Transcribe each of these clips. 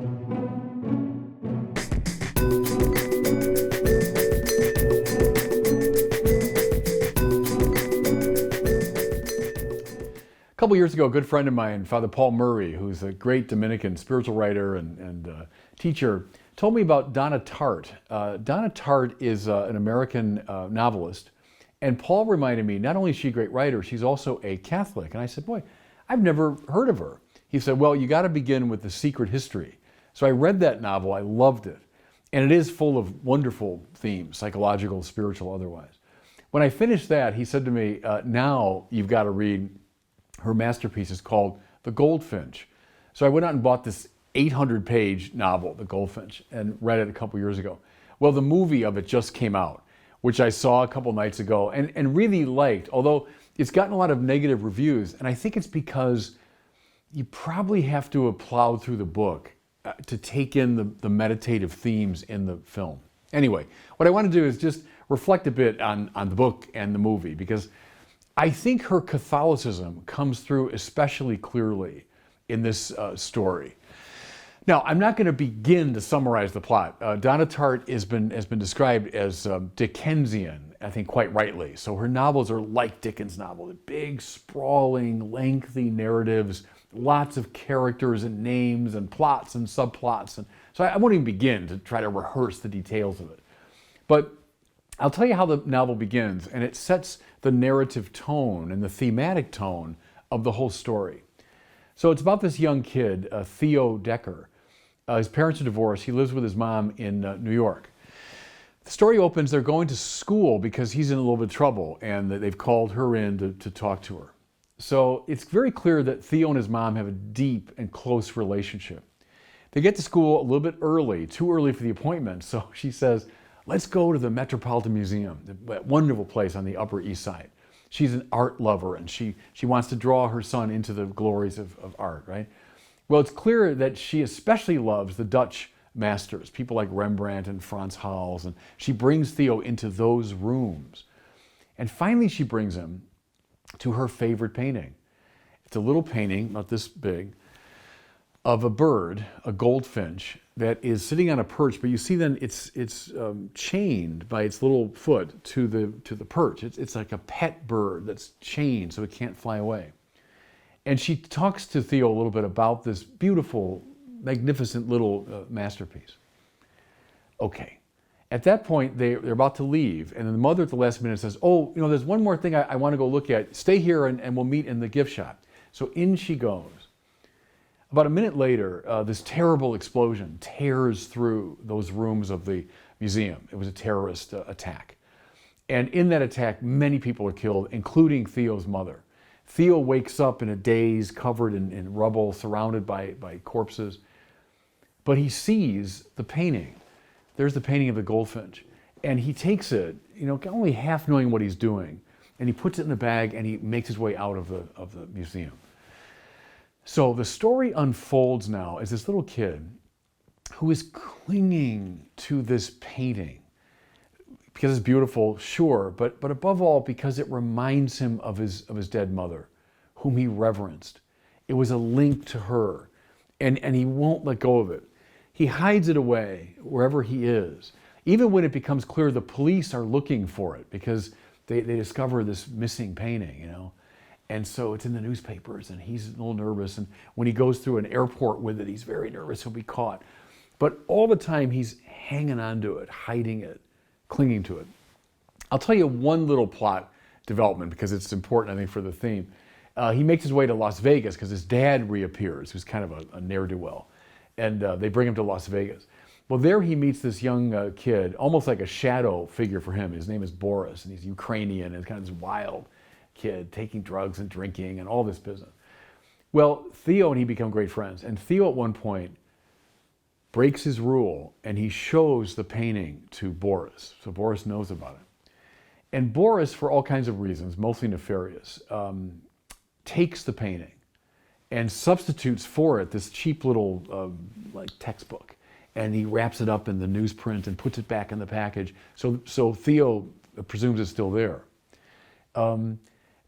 A couple years ago, a good friend of mine, Father Paul Murray, who's a great Dominican spiritual writer and teacher, told me about Donna Tartt. Donna Tartt is an American novelist, and Paul reminded me, not only is she a great writer, she's also a Catholic. And I said, boy, I've never heard of her. He said, well, you got to begin with The Secret History. So I read that novel, I loved it. And it is full of wonderful themes, psychological, spiritual, otherwise. When I finished that, he said to me, now you've got to read her masterpiece. Is called The Goldfinch. So I went out and bought this 800-page novel, The Goldfinch, and read it a couple years ago. Well, the movie of it just came out, which I saw a couple nights ago and really liked, although it's gotten a lot of negative reviews. And I think it's because you probably have to have plowed through the book to take in the meditative themes in the film. Anyway, what I want to do is just reflect a bit on the book and the movie, because I think her Catholicism comes through especially clearly in this story. Now, I'm not going to begin to summarize the plot. Donna Tartt has been described as Dickensian, I think quite rightly. So her novels are like Dickens' novels, big, sprawling, lengthy narratives, lots of characters and names and plots and subplots. And so I won't even begin to try to rehearse the details of it. But I'll tell you how the novel begins, and it sets the narrative tone and the thematic tone of the whole story. So it's about this young kid, Theo Decker. His parents are divorced. He lives with his mom in New York. The story opens, they're going to school because he's in a little bit of trouble, and they've called her in to talk to her. So it's very clear that Theo and his mom have a deep and close relationship. They get to school a little bit early, too early for the appointment, so she says, let's go to the Metropolitan Museum, that wonderful place on the Upper East Side. She's an art lover, and she wants to draw her son into the glories of art, right? Well, it's clear that she especially loves the Dutch masters, people like Rembrandt and Frans Hals, and she brings Theo into those rooms. And finally she brings him to her favorite painting. It's a little painting, not this big, of a bird, a goldfinch, that is sitting on a perch, but you see then it's chained by its little foot to the perch. It's like a pet bird that's chained so it can't fly away. And she talks to Theo a little bit about this beautiful, magnificent little masterpiece. Okay. At that point, they're about to leave, and then the mother at the last minute says, oh, there's one more thing I want to go look at. Stay here and we'll meet in the gift shop. So in she goes. About a minute later, this terrible explosion tears through those rooms of the museum. It was a terrorist attack. And in that attack, many people are killed, including Theo's mother. Theo wakes up in a daze, covered in rubble, surrounded by corpses. But he sees the painting. There's the painting of the goldfinch. And he takes it, only half knowing what he's doing, and he puts it in a bag and he makes his way out of the museum. So the story unfolds now as this little kid who is clinging to this painting because it's beautiful, sure, but above all because it reminds him of his dead mother, whom he reverenced. It was a link to her, and he won't let go of it. He hides it away wherever he is, even when it becomes clear the police are looking for it because they discover this missing painting, And so it's in the newspapers, and he's a little nervous. And when he goes through an airport with it, he's very nervous he'll be caught. But all the time, he's hanging on to it, hiding it, clinging to it. I'll tell you one little plot development because it's important, I think, for the theme. He makes his way to Las Vegas because his dad reappears, who's kind of a ne'er-do-well. And they bring him to Las Vegas. Well, there he meets this young kid, almost like a shadow figure for him. His name is Boris, and he's Ukrainian, and kind of this wild kid taking drugs and drinking and all this business. Well, Theo and he become great friends. And Theo at one point breaks his rule and he shows the painting to Boris. So Boris knows about it. And Boris, for all kinds of reasons, mostly nefarious, takes the painting and substitutes for it this cheap little like textbook. And he wraps it up in the newsprint and puts it back in the package. So Theo presumes it's still there.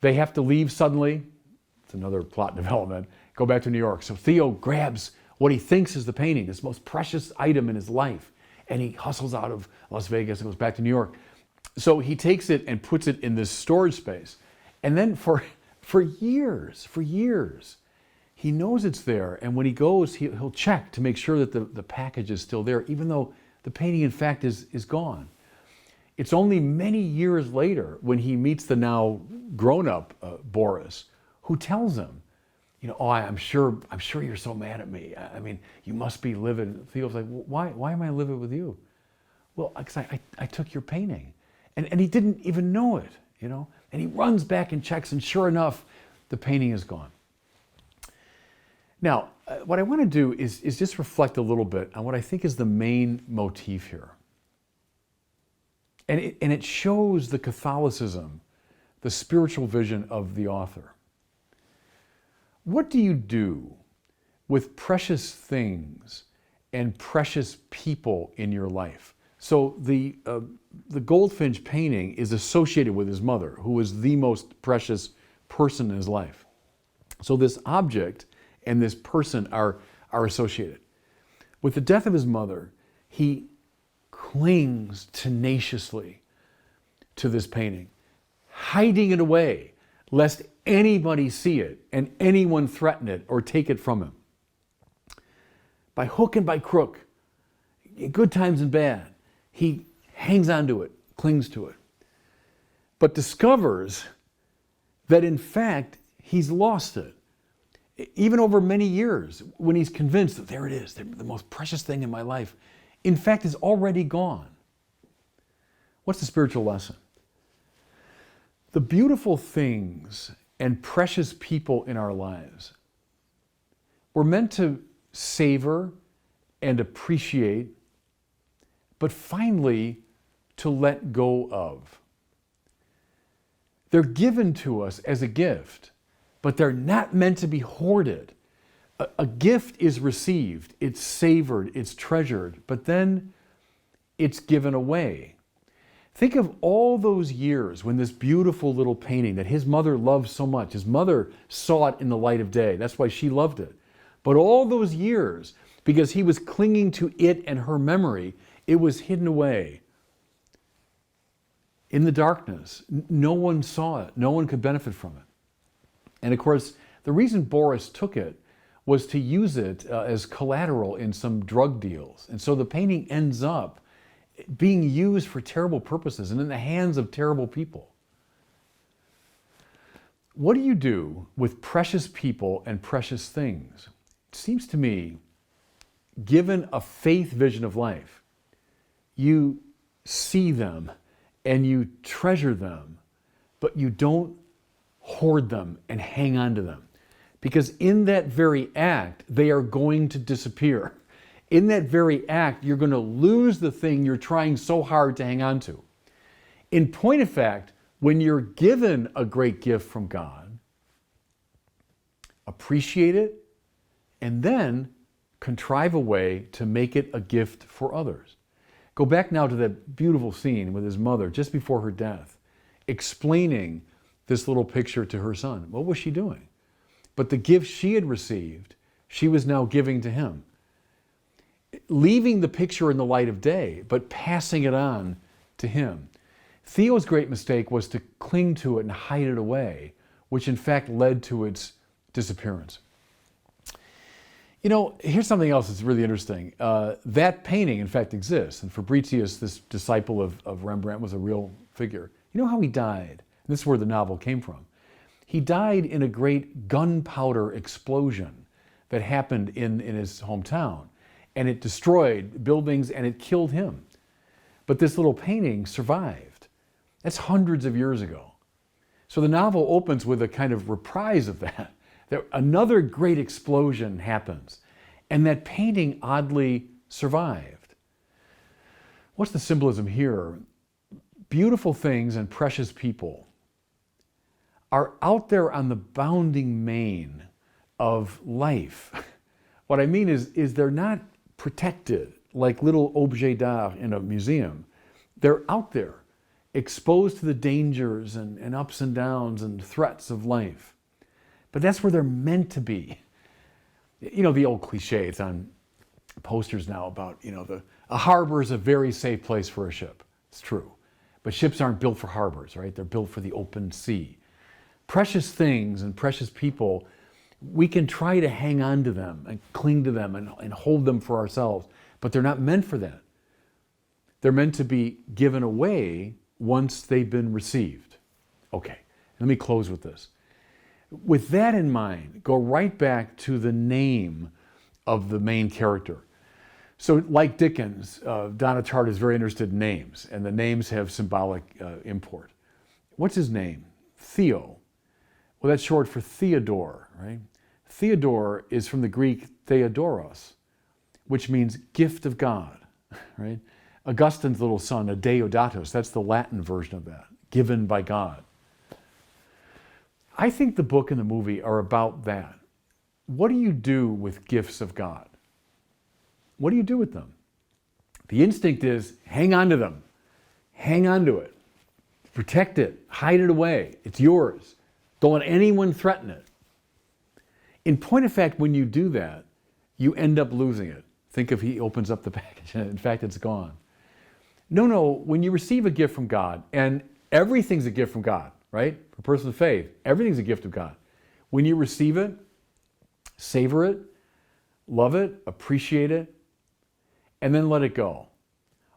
They have to leave suddenly. It's another plot development. Go back to New York. So Theo grabs what he thinks is the painting, this most precious item in his life. And he hustles out of Las Vegas and goes back to New York. So he takes it and puts it in this storage space. And then for years, he knows it's there. And when he goes, he'll check to make sure that the package is still there, even though the painting, in fact, is gone. It's only many years later when he meets the now grown-up Boris, who tells him, oh, I'm sure you're so mad at me. I mean, you must be livid. Theo's like, well, why am I livid with you? Well, because I took your painting. And he didn't even know it, And he runs back and checks, and sure enough, the painting is gone. Now, what I want to do is just reflect a little bit on what I think is the main motif here. And it shows the Catholicism, the spiritual vision of the author. What do you do with precious things and precious people in your life? So the Goldfinch painting is associated with his mother, who was the most precious person in his life. So this object and this person are associated. With the death of his mother, he clings tenaciously to this painting, hiding it away, lest anybody see it and anyone threaten it or take it from him. By hook and by crook, in good times and bad, he hangs on to it, clings to it, but discovers that in fact he's lost it. Even over many years, when he's convinced that there it is, the most precious thing in my life, in fact is already gone. What's the spiritual lesson? The beautiful things and precious people in our lives, we're meant to savor and appreciate, but finally to let go of. They're given to us as a gift, but they're not meant to be hoarded. A gift is received, it's savored, it's treasured, but then it's given away. Think of all those years when this beautiful little painting that his mother loved so much, his mother saw it in the light of day, that's why she loved it. But all those years, because he was clinging to it and her memory, it was hidden away. In the darkness, no one saw it, no one could benefit from it. And of course, the reason Boris took it was to use it as collateral in some drug deals. And so the painting ends up being used for terrible purposes and in the hands of terrible people. What do you do with precious people and precious things? It seems to me, given a faith vision of life, you see them and you treasure them, but you don't hoard them and hang on to them. Because in that very act, they are going to disappear. In that very act, you're going to lose the thing you're trying so hard to hang on to. In point of fact, when you're given a great gift from God, appreciate it, and then contrive a way to make it a gift for others. Go back now to that beautiful scene with his mother just before her death, explaining this little picture to her son. What was she doing? But the gift she had received, she was now giving to him. Leaving the picture in the light of day, but passing it on to him. Theo's great mistake was to cling to it and hide it away, which in fact led to its disappearance. Here's something else that's really interesting. That painting, in fact, exists. And Fabricius, this disciple of Rembrandt, was a real figure. You know how he died? And this is where the novel came from. He died in a great gunpowder explosion that happened in his hometown. And it destroyed buildings and it killed him. But this little painting survived. That's hundreds of years ago. So the novel opens with a kind of reprise of that. Another great explosion happens. And that painting oddly survived. What's the symbolism here? Beautiful things and precious people are out there on the bounding main of life. What I mean is they're not protected like little objets d'art in a museum. They're out there, exposed to the dangers and ups and downs and threats of life. But that's where they're meant to be. You know, the old cliche, it's on posters now about, you know, a harbor is a very safe place for a ship. It's true. But ships aren't built for harbors, right? They're built for the open sea. Precious things and precious people, we can try to hang on to them and cling to them and hold them for ourselves, but they're not meant for that. They're meant to be given away once they've been received. Okay, let me close with this. With that in mind, go right back to the name of the main character. So like Dickens, Donna Tartt is very interested in names, and the names have symbolic import. What's his name? Theo. Well, that's short for Theodore, right? Theodore is from the Greek Theodoros, which means gift of God, right? Augustine's little son, a Deodatus, that's the Latin version of that, given by God. I think the book and the movie are about that. What do you do with gifts of God? What do you do with them? The instinct is hang on to them. Hang on to it. Protect it. Hide it away. It's yours. Don't let anyone threaten it. In point of fact, when you do that, you end up losing it. Think if he opens up the package and in fact it's gone. No, when you receive a gift from God, and everything's a gift from God, right? For a person of faith, everything's a gift of God. When you receive it, savor it, love it, appreciate it, and then let it go.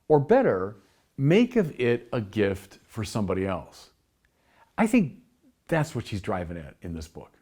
Or better, make of it a gift for somebody else. I think that's what she's driving at in this book.